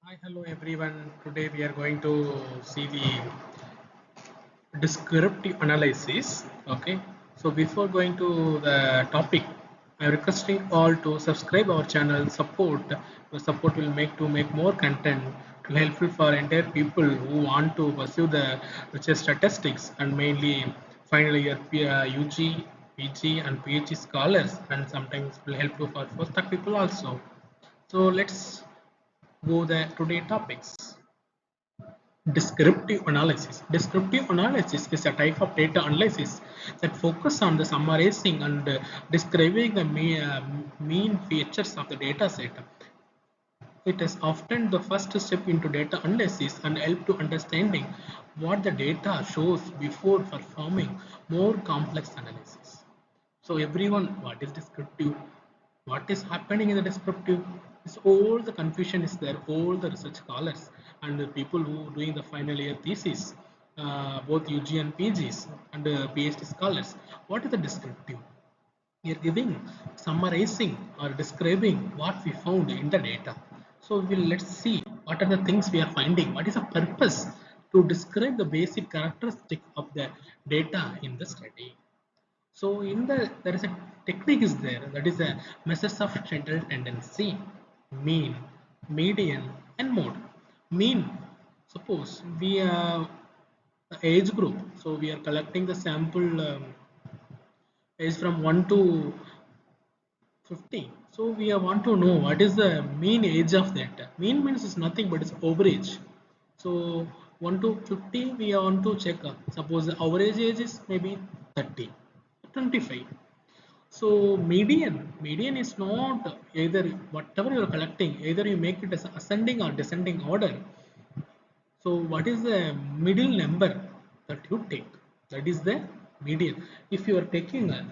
Hi, hello everyone. Today we are going to see the descriptive analysis. Okay, so before going to the topic, I'm requesting all to subscribe our channel. The support will make more content to helpful for entire people who want to pursue the research statistics and mainly final year UG, PG, and PhD scholars, and sometimes will help you for postdoc people also. So let's go the today topics. Descriptive analysis. Descriptive analysis is a type of data analysis that focuses on the summarizing and describing the main features of the data set. It is often the first step into data analysis and help to understanding what the data shows before performing more complex analysis. So everyone, what is descriptive? What is happening in the descriptive? Is all the confusion is there. All the research scholars and the people who doing the final year thesis, both UG and PGs and PhD scholars. What is the descriptive? We are giving, summarizing or describing what we found in the data. So let's see what are the things we are finding. What is the purpose to describe the basic characteristic of the data in the study. So there is a technique is there, that is a measures of central tendency, mean, median, and mode. Mean, suppose we are the age group, so we are collecting the sample age from 1 to 50. So we want to know what is the mean age of that. Mean means it's nothing but it's average. So 1 to 50 we want to check. Suppose the average age is maybe 30, 25. So median is not either whatever you are collecting, either you make it as ascending or descending order. So what is the middle number that you take? That is the median. If you are taking a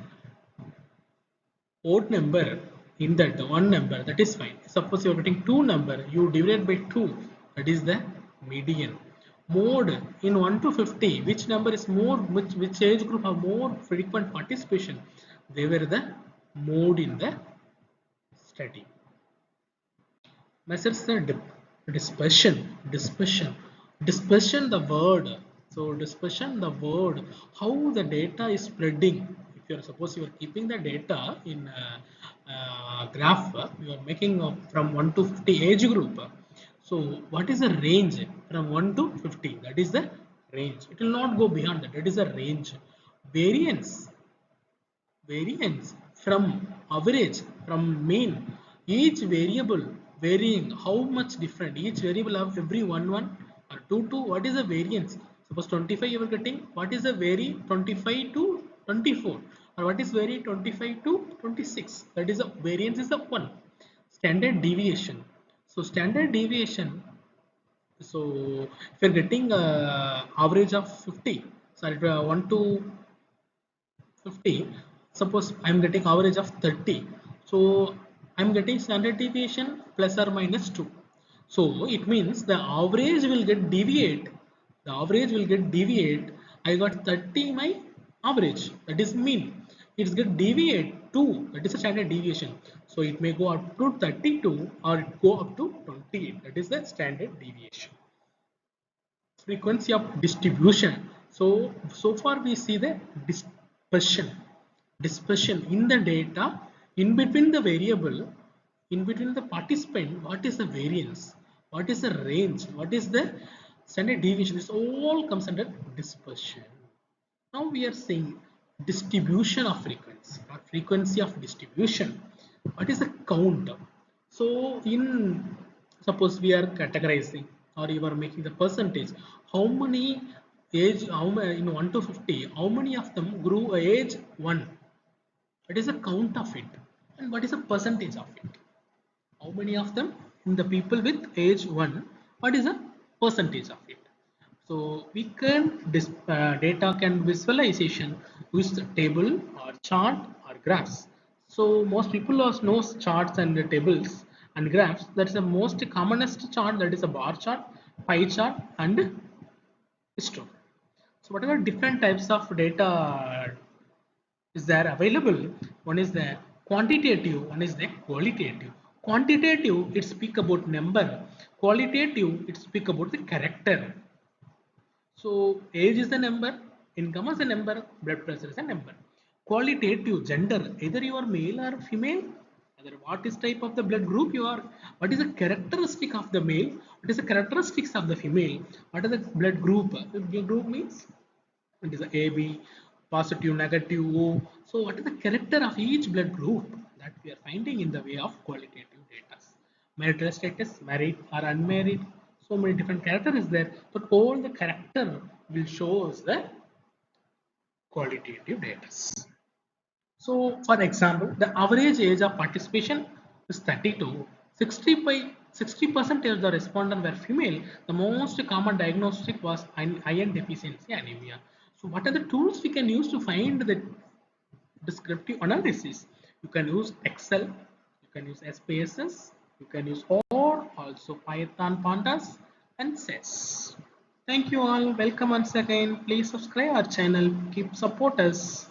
odd number in that one number, that is fine. Suppose you are getting two number, you divide by 2, that is the median. Mode in 1 to 50, which number is more, which age group have more frequent participation, they were the mode in the study. Measures the dispersion the word. So dispersion the word, how the data is spreading. If you are, suppose you are keeping the data in a graph, you are making from 1 to 50 age group. So what is the range from 1 to 50? That is the range. It will not go beyond that. That is the range. Variance variance from average, from mean, each variable varying how much different, each variable have every one or two. What is the variance? Suppose 25 you are getting, what is the vary 25 to 24, or what is vary 25 to 26? That is the variance is the one. Standard deviation. So standard deviation, so if you're getting average of 50, sorry, 1 to 50, suppose I'm getting average of 30, so I'm getting standard deviation plus or minus 2. So it means the average will get deviate, I got 30 my average, that is mean. It's get deviate 2, that is a standard deviation. So it may go up to 32 or it go up to 28, that is the standard deviation. Frequency of distribution. So far we see the dispersion in the data, in between the variable, in between the participant. What is the variance, what is the range, what is the standard deviation? This all comes under dispersion. Now we are seeing distribution of frequency, or frequency of distribution. What is the count? So in, suppose we are categorizing, or you are making the percentage, how many age, how many in 1 to 50, how many of them grew age 1? What is the count of it, and what is the percentage of it? How many of them in the people with age 1? What is the percentage of it? So we can data can visualization use the table or chart or graphs. So most people also knows charts and the tables and graphs. That's the most commonest chart, that is a bar chart, pie chart, and histogram. So whatever different types of data is there available, one is the quantitative, one is the qualitative. Quantitative, it speak about number. Qualitative, it speak about the character. So age is a number, income is a number, blood pressure is a number. Qualitative, gender, either you are male or female, either what is type of the blood group you are, what is the characteristic of the male, what is the characteristics of the female, what is the blood group? The blood group means it is a AB, positive, negative, O. So what is the character of each blood group that we are finding in the way of qualitative data? Marital status, married or unmarried, so many different characters is there, but all the character will show us the qualitative data. So for example, the average age of participation is 32. 60% of the respondents were female. The most common diagnostic was iron deficiency anemia. So what are the tools we can use to find the descriptive analysis? You can use Excel, you can use SPSS, you can use or also Python pandas and SAS. Thank you all. Welcome once again. Please subscribe our channel. Keep support us.